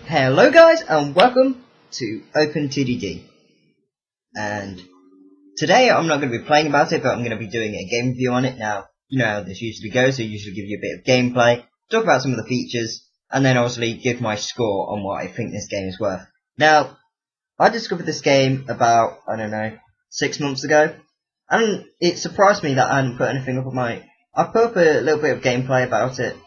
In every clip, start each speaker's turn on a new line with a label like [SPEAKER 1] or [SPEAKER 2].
[SPEAKER 1] Hello guys and welcome to OpenTTD, and today I'm not going to be playing about it, but I'm going to be doing a game review on it. Now, you know how this usually goes, so I usually give you a bit of gameplay, talk about some of the features, and then obviously give my score on what I think this game is worth. Now, I discovered this game about, 6 months ago, and it surprised me that I hadn't put anything up on my... I put up a little bit of gameplay about it,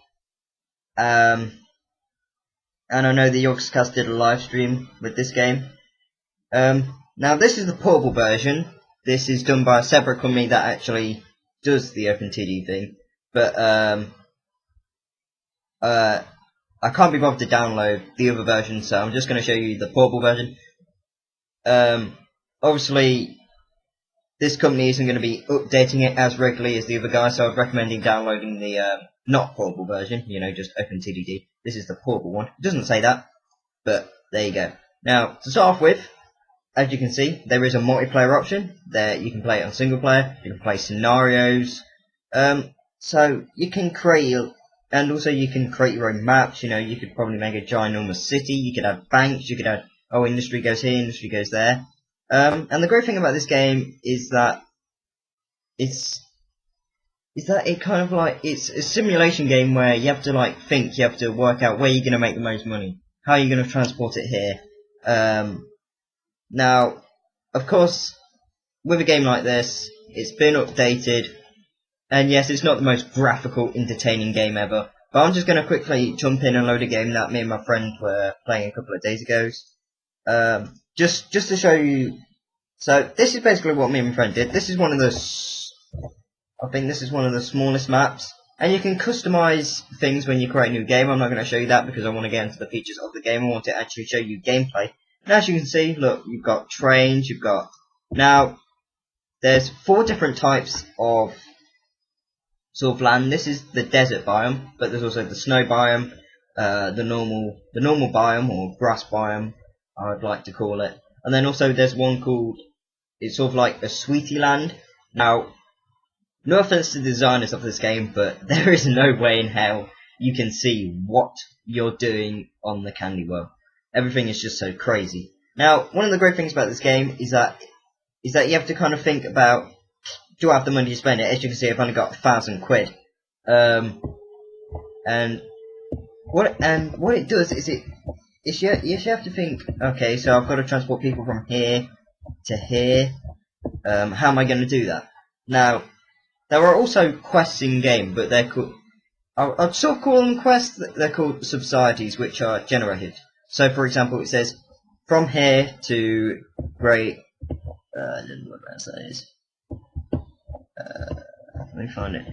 [SPEAKER 1] and I know the Yogscast did a live stream with this game. Now this is the portable version. This is done by a separate company that actually does the OpenTTD thing. But I can't be bothered to download the other version, so I'm just going to show you the portable version. Obviously, this company isn't going to be updating it as regularly as the other guy, so I was recommending downloading the not portable version, just OpenTTD. This is the portable one. It doesn't say that, but there you go. Now, to start off with, as you can see, there is a multiplayer option. There, you can play it on single player, you can play scenarios, so you can create, and also you can create your own maps. You could probably make a ginormous city, you could have banks, you could have, industry goes here, industry goes there. And the great thing about this game is that it's a simulation game where you have to think, you have to work out where you're going to make the most money, how you're going to transport it here. Now, of course, with a game like this, it's been updated, and yes, it's not the most graphical, entertaining game ever, but I'm just going to quickly jump in and load a game that me and my friend were playing a couple of days ago. Just to show you. So this is basically what me and my friend did. This is one of the, I think this is one of the smallest maps, and you can customize things when you create a new game. I'm not going to show you that because I want to get into the features of the game. I want to actually show you gameplay. And as you can see, look, you've got trains, you've got, now there's 4 different types of sort of land. This is the desert biome, but there's also the snow biome, the normal biome, or grass biome, I would like to call it. And then also there's one called, it's sort of like a sweetie land. Now, no offense to the designers of this game, but there is no way in hell you can see what you're doing on the candy world. Everything is just so crazy. Now, one of the great things about this game is that you have to kind of think about, do I have the money to spend it? As you can see, I've only got 1,000 quid. And what it does is you have to think, okay, so I've got to transport people from here to here. How am I going to do that? Now, there are also quests in game, but they're called, I'd sort of call them quests. They're called subsidies, which are generated. So, for example, it says from here to Great. I don't know what that is. Let me find it.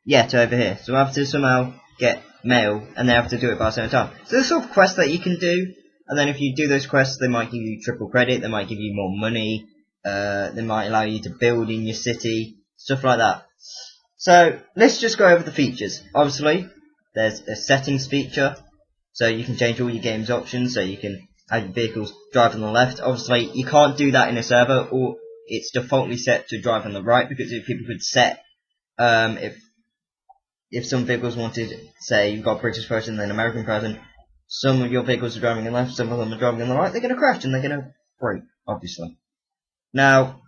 [SPEAKER 1] Yeah, to over here. So I have to somehow get mail, and they have to do it by a certain time. So there's sort of quests that you can do, and then if you do those quests, they might give you triple credit, they might give you more money, they might allow you to build in your city, stuff like that. So let's just go over the features. Obviously, there's a settings feature, so you can change all your game's options, so you can have your vehicles drive on the left. Obviously, you can't do that in a server, or it's defaultly set to drive on the right, because if people could set, if some vehicles wanted, say you've got a British person and an American person, some of your vehicles are driving on the left, some of them are driving on the right, they're going to crash and they're going to break, obviously. Now,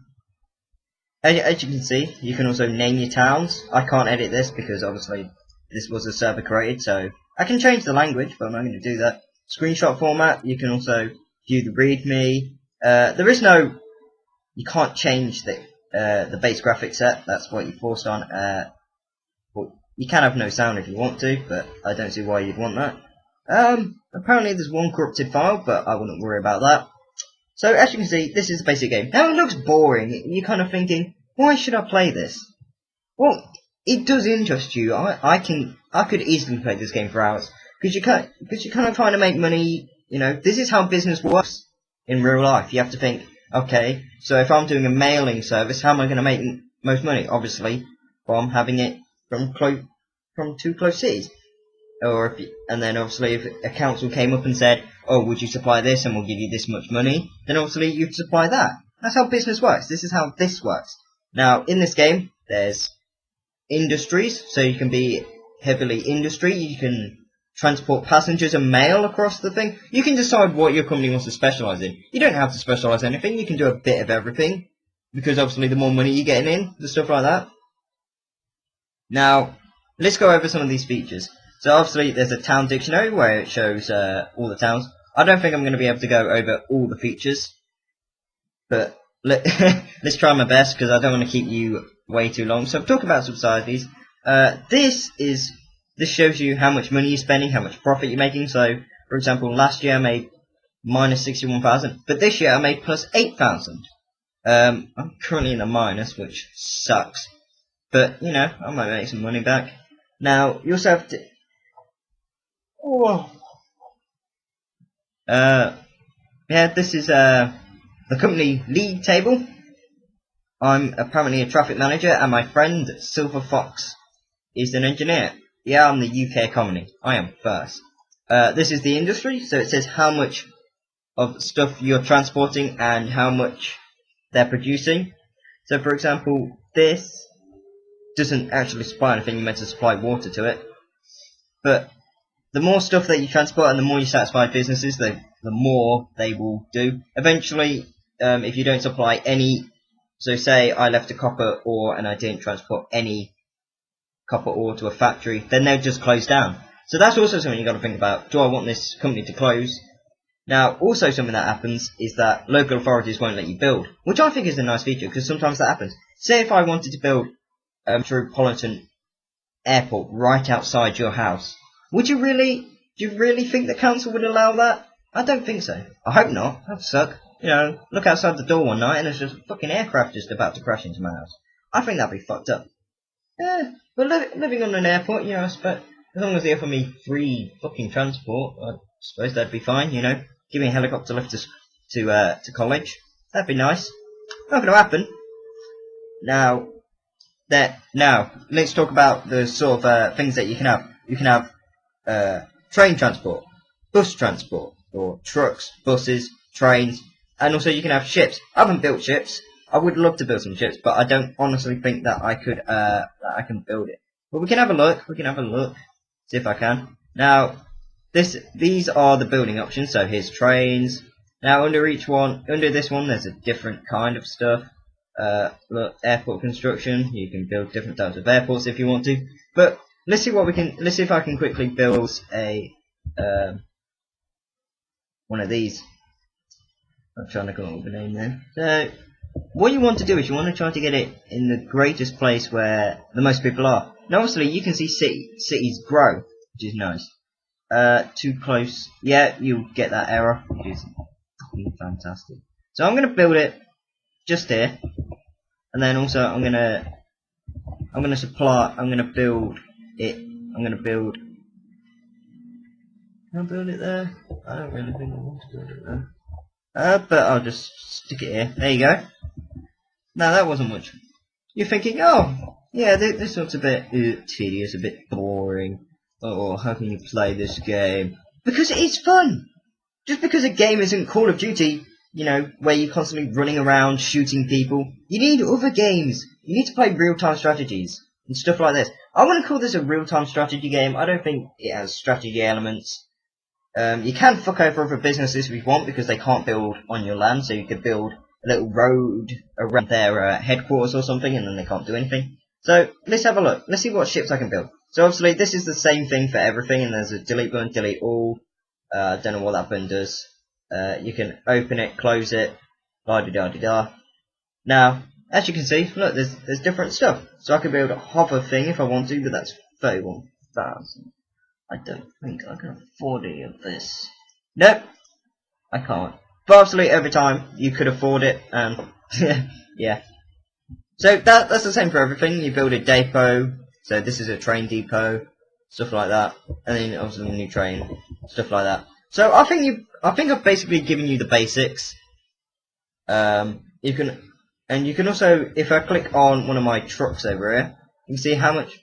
[SPEAKER 1] as you can see, you can also name your towns. I can't edit this because obviously this was a server created, so I can change the language, but I'm not going to do that. Screenshot format, you can also view the readme. There is no, you can't change the base graphics set, that's what you're forced on. You can have no sound if you want to, but I don't see why you'd want that. Apparently there's one corrupted file, but I wouldn't worry about that. So as you can see, this is a basic game. Now it looks boring. You're kind of thinking, why should I play this? Well, it does interest you. I could easily play this game for hours, because you're kind of trying to make money. This is how business works in real life. You have to think, okay, so if I'm doing a mailing service, how am I going to make most money? Obviously, from having it from 2 close cities. Or and then obviously if a council came up and said, oh, would you supply this and we'll give you this much money, then obviously you'd supply that. That's how business works. This is how this works. Now, in this game, there's industries, so you can be heavily industry. You can transport passengers and mail across the thing. You can decide what your company wants to specialise in. You don't have to specialise in anything. You can do a bit of everything, because obviously the more money you're getting in, the stuff like that. Now, let's go over some of these features. So obviously there's a town dictionary where it shows all the towns. I don't think I'm going to be able to go over all the features, but let's try my best, because I don't want to keep you way too long. So I've talked about subsidies. This shows you how much money you're spending, how much profit you're making. So, for example, last year I made minus 61,000, but this year I made plus 8,000. I'm currently in a minus, which sucks, but you know, I might make some money back. Now, you also have to. Yeah, this is the company league table. I'm apparently a traffic manager, and my friend Silver Fox is an engineer. Yeah, I'm the UK economy. I am first. This is the industry, so it says how much of stuff you're transporting and how much they're producing. So, for example, this doesn't actually supply anything. You're meant to supply water to it. But the more stuff that you transport and the more you satisfy businesses, the more they will do. Eventually, if you don't supply any, so say I left a copper ore and I didn't transport any copper ore to a factory, then they'll just close down. So that's also something you've got to think about. Do I want this company to close? Now, also something that happens is that local authorities won't let you build, which I think is a nice feature, because sometimes that happens. Say if I wanted to build a Metropolitan Airport right outside your house, do you really think the council would allow that? I don't think so. I hope not. That'd suck. You know, look outside the door one night and there's just a fucking aircraft just about to crash into my house. I think that'd be fucked up. Yeah, but living on an airport, you know, as long as they offer me free fucking transport, I suppose that'd be fine, you know. Give me a helicopter lift to college. That'd be nice. Not gonna happen. Now, let's talk about the sort of things that you can have. You can have train transport, bus transport, or trucks, buses, trains, and also you can have ships. I haven't built ships. I would love to build some ships, but I don't honestly think that I could that I can build it. But we can have a look. See if I can. Now, these are the building options. So here's trains. Now under this one, there's a different kind of stuff. Look, airport construction. You can build different types of airports if you want to. But let's see if I can quickly build a one of these. I'm trying to come up with a name there. So what you want to do is you want to try to get it in the greatest place where the most people are. Now obviously you can see cities grow, which is nice. Too close. Yeah, you'll get that error, which is fucking fantastic. So I'm gonna build it just here, and then also I'm gonna build it. Can I build it there? I don't really think I want to build it there. But I'll just stick it here. There you go. Now that wasn't much. You're thinking, oh, yeah, this looks a bit tedious, a bit boring. Oh, how can you play this game? Because it's fun! Just because a game isn't Call of Duty, you know, where you're constantly running around shooting people, you need other games. You need to play real-time strategies and stuff like this. I wouldn't call this a real-time strategy game. I don't think it has strategy elements. You can fuck over other businesses if you want, because they can't build on your land, so you could build a little road around their headquarters or something, and then they can't do anything. So, let's have a look. Let's see what ships I can build. So obviously this is the same thing for everything, and there's a delete button, delete all. Don't know what that button does. You can open it, close it, la-di-da-di-da. Now, as you can see, look, there's different stuff. So I could build a hover thing if I want to, but that's 31,000. I don't think I can afford any of this. Nope, I can't. But obviously every time you could afford it, and yeah. So that's the same for everything. You build a depot. So this is a train depot, stuff like that, and then obviously a new train, stuff like that. So I think I've basically given you the basics. You can also, if I click on one of my trucks over here, you can see how much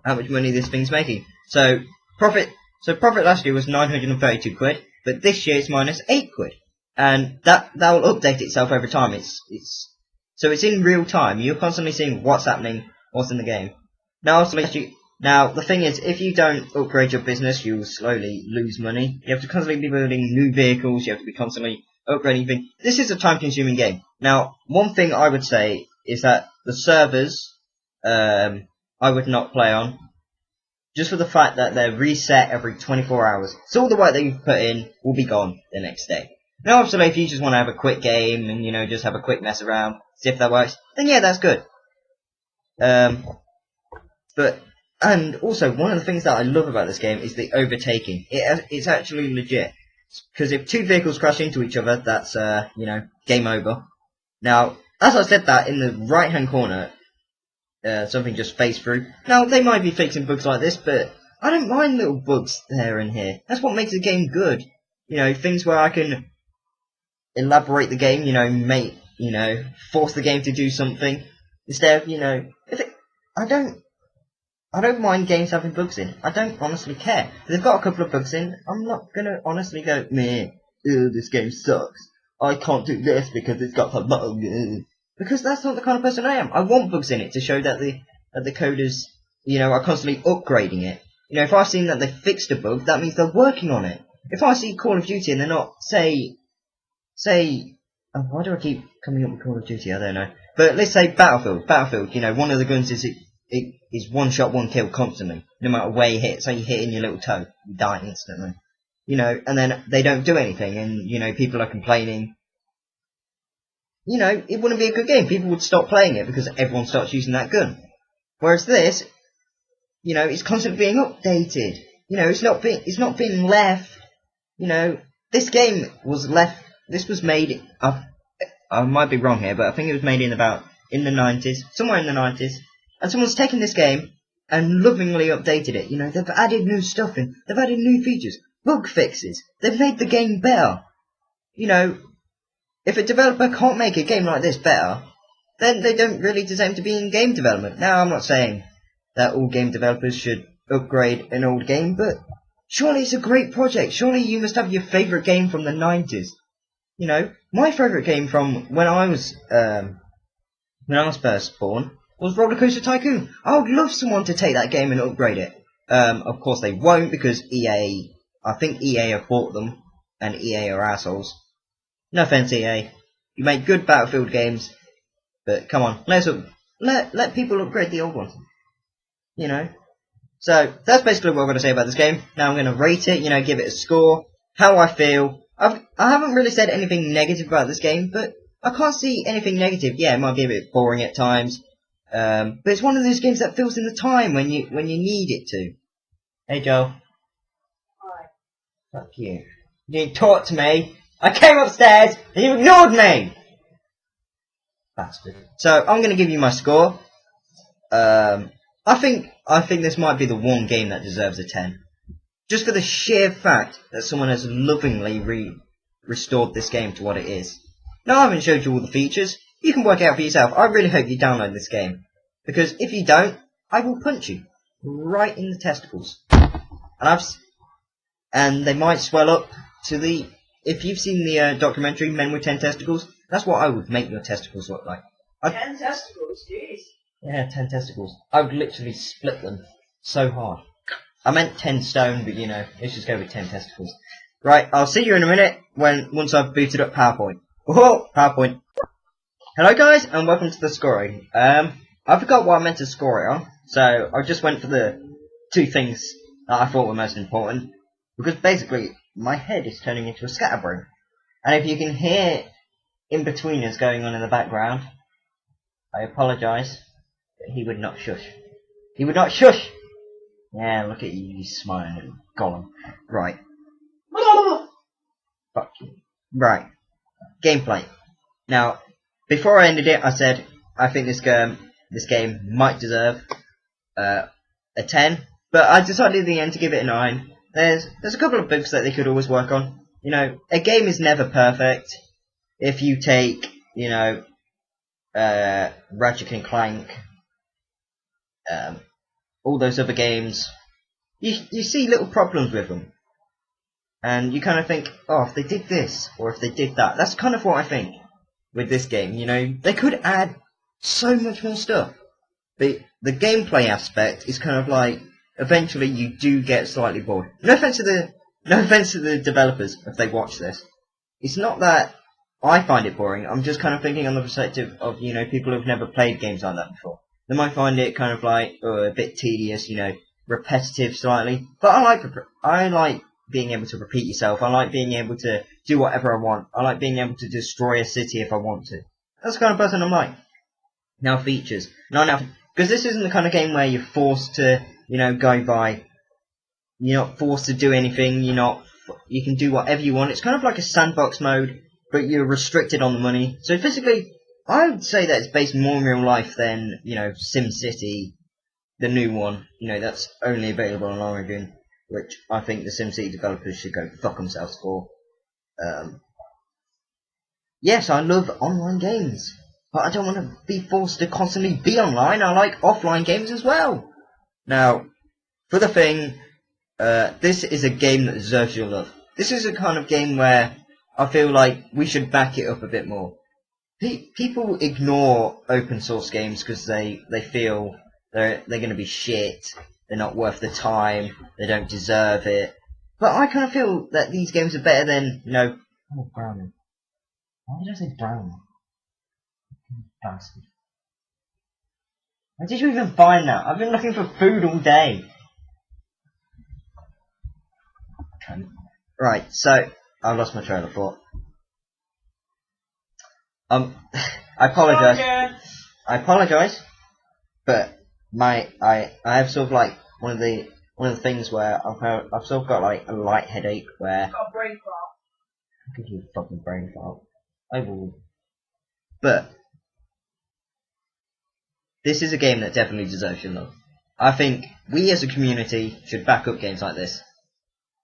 [SPEAKER 1] money this thing's making. So profit last year was 932 quid, but this year it's minus 8 quid, and that will update itself over time. So it's in real time. You're constantly seeing what's happening, what's in the game. Now Now, the thing is, if you don't upgrade your business, you'll slowly lose money. You have to constantly be building new vehicles, you have to be constantly upgrading things. This is a time-consuming game. Now, one thing I would say is that the servers, I would not play on. Just for the fact that they're reset every 24 hours. So all the work that you've put in will be gone the next day. Now, obviously, if you just want to have a quick game and, you know, just have a quick mess around, see if that works, then yeah, that's good. And also, one of the things that I love about this game is the overtaking. It's actually legit. Because if two vehicles crash into each other, that's, you know, game over. Now, as I said that, in the right-hand corner, something just phased through. Now, they might be fixing bugs like this, but I don't mind little bugs there and here. That's what makes the game good. You know, things where I can elaborate the game, you know, force the game to do something. Instead of, you know, I don't mind games having bugs in. I don't honestly care. If they've got a couple of bugs in, I'm not gonna honestly go, meh, this game sucks. I can't do this because it's got a bug. Because that's not the kind of person I am. I want bugs in it to show that the coders, you know, are constantly upgrading it. You know, if I've seen that they fixed a bug, that means they're working on it. If I see Call of Duty and they're not, say, oh, why do I keep coming up with Call of Duty? I don't know. But let's say Battlefield. Battlefield, you know, one of the guns is it is one shot, one kill constantly. No matter where you hit. Say you hit in your little toe, you die instantly. You know, and then they don't do anything, and, you know, people are complaining. You know, it wouldn't be a good game. People would stop playing it because everyone starts using that gun. Whereas this, you know, it's constantly being updated. You know, it's not being left. You know, this game was left. This was made. I might be wrong here, but I think it was made in the 90s, somewhere in the 90s. And someone's taken this game and lovingly updated it. You know, they've added new stuff in. They've added new features, bug fixes. They've made the game better. You know. If a developer can't make a game like this better, then they don't really deserve to be in game development. Now, I'm not saying that all game developers should upgrade an old game, but surely it's a great project. Surely you must have your favourite game from the 90s. You know, my favourite game from when I was first born was Roller Coaster Tycoon. I would love someone to take that game and upgrade it. Of course they won't, because I think EA have bought them, and EA are assholes. No offense, EA. You make good Battlefield games, but come on, let people upgrade the old ones. You know. So that's basically what I'm going to say about this game. Now I'm going to rate it. You know, give it a score. How I feel. I haven't really said anything negative about this game, but I can't see anything negative. Yeah, it might be a bit boring at times, but it's one of those games that fills in the time when you need it to. Hey, Joe.
[SPEAKER 2] Hi.
[SPEAKER 1] Fuck you. You didn't talk to me. I came upstairs and you ignored me! Bastard. So, I'm going to give you my score. I think this might be the one game that deserves a 10. Just for the sheer fact that someone has lovingly restored this game to what it is. Now, I haven't showed you all the features. You can work it out for yourself. I really hope you download this game. Because if you don't, I will punch you. Right in the testicles. And they might swell up to the... If you've seen the documentary, Men with 10 Testicles, that's what I would make your testicles look like.
[SPEAKER 2] 10 testicles, jeez.
[SPEAKER 1] Yeah, 10 testicles. I would literally split them so hard. I meant 10 stone, but you know, let's just go with 10 testicles. Right, I'll see you in a minute once I've booted up PowerPoint. Whoa, PowerPoint. Hello guys, and welcome to the scoring. I forgot what I meant to score it on, so I just went for the two things that I thought were most important. Because basically, my head is turning into a scatterbrain. And if you can hear in-betweeners going on in the background, I apologise, but he would not shush. He would not shush! Yeah, look at you smiling, Gollum. Right. Fuck you. Right. Gameplay. Now, before I ended it, I said, I think this game might deserve a 10, but I decided in the end to give it a 9. There's a couple of bugs that they could always work on. You know, a game is never perfect. If you take, you know, Ratchet and Clank, all those other games, you see little problems with them. And you kind of think, oh, if they did this, or if they did that. That's kind of what I think with this game. You know, they could add so much more stuff. The gameplay aspect is kind of like, eventually you do get slightly bored. No offense to the developers if they watch this. It's not that I find it boring. I'm just kind of thinking on the perspective of, you know, people who've never played games like that before. They might find it kind of like a bit tedious, you know, repetitive slightly. But I like being able to repeat yourself. I like being able to do whatever I want. I like being able to destroy a city if I want to. That's the kind of person I'm like. Now features. Because this isn't the kind of game where you're forced to, you know, go by. You're not forced to do anything. You can do whatever you want. It's kind of like a sandbox mode, but you're restricted on the money. So physically, I would say that it's based more in real life than, you know, SimCity, the new one. You know, that's only available on Origin, which I think the SimCity developers should go fuck themselves for. Yes, I love online games, but I don't want to be forced to constantly be online. I like offline games as well. Now, for the thing, this is a game that deserves your love. This is a kind of game where I feel like we should back it up a bit more. People ignore open source games because they feel they're going to be shit, they're not worth the time, they don't deserve it. But I kind of feel that these games are better than, you know... Oh, Brownie. Why did I say Brownie? Bastard. Where did you even find that? I've been looking for food all day. Right, so I lost my train of thought. I apologise, but I have sort of like one of the things where I've sort of got like a light headache where
[SPEAKER 2] Got a brain fart.
[SPEAKER 1] I'll give you a fucking brain fart. I will. But this is a game that definitely deserves your love. I think we as a community should back up games like this.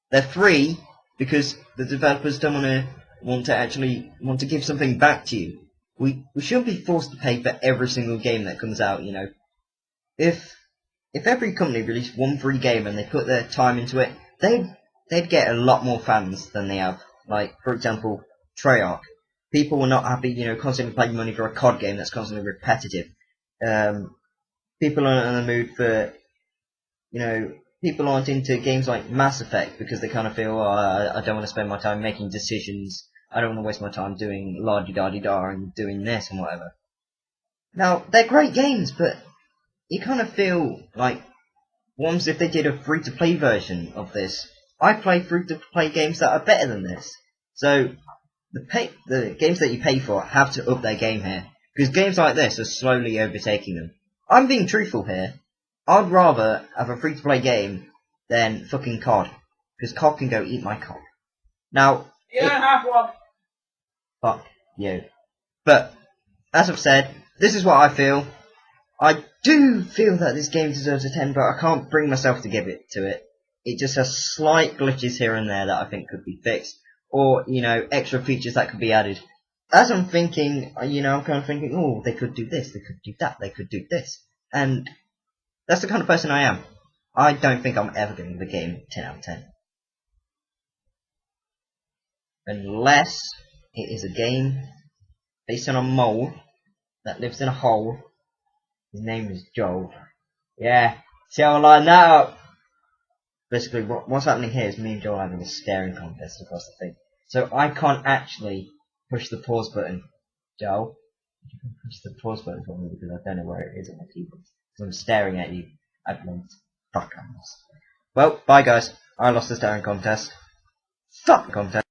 [SPEAKER 1] They're free because the developers don't want to give something back to you. We shouldn't be forced to pay for every single game that comes out, you know. If every company released one free game and they put their time into it, they'd get a lot more fans than they have. Like, for example, Treyarch. People were not happy, you know, constantly paying money for a COD game that's constantly repetitive. People aren't in the mood for, you know, people aren't into games like Mass Effect because they kind of feel, I don't want to spend my time making decisions. I don't want to waste my time doing la-di-da-di-da and doing this and whatever. Now, they're great games, but you kind of feel like ones if they did a free-to-play version of this. I play free-to-play games that are better than this. So, the games that you pay for have to up their game here. Because games like this are slowly overtaking them. I'm being truthful here. I'd rather have a free-to-play game than fucking COD. Because COD can go eat my cock. Now...
[SPEAKER 2] You don't have one.
[SPEAKER 1] Fuck you. But, as I've said, this is what I feel. I do feel that this game deserves a 10, but I can't bring myself to give it to it. It just has slight glitches here and there that I think could be fixed. Or, you know, extra features that could be added. As I'm thinking, you know, I'm kind of thinking, oh, they could do this, they could do that, they could do this. And that's the kind of person I am. I don't think I'm ever going to give the game 10 out of 10. Unless it is a game based on a mole that lives in a hole. His name is Joel. Yeah, see how I line that up? Basically, what's happening here is me and Joel having a staring contest across the thing. So I can't actually push the pause button. Joel, you can push the pause button for me because I don't know where it is on my keyboard. So I'm staring at you. I've lost. Fuck, I lost. Well, bye guys. I lost the staring contest. Fuck the contest.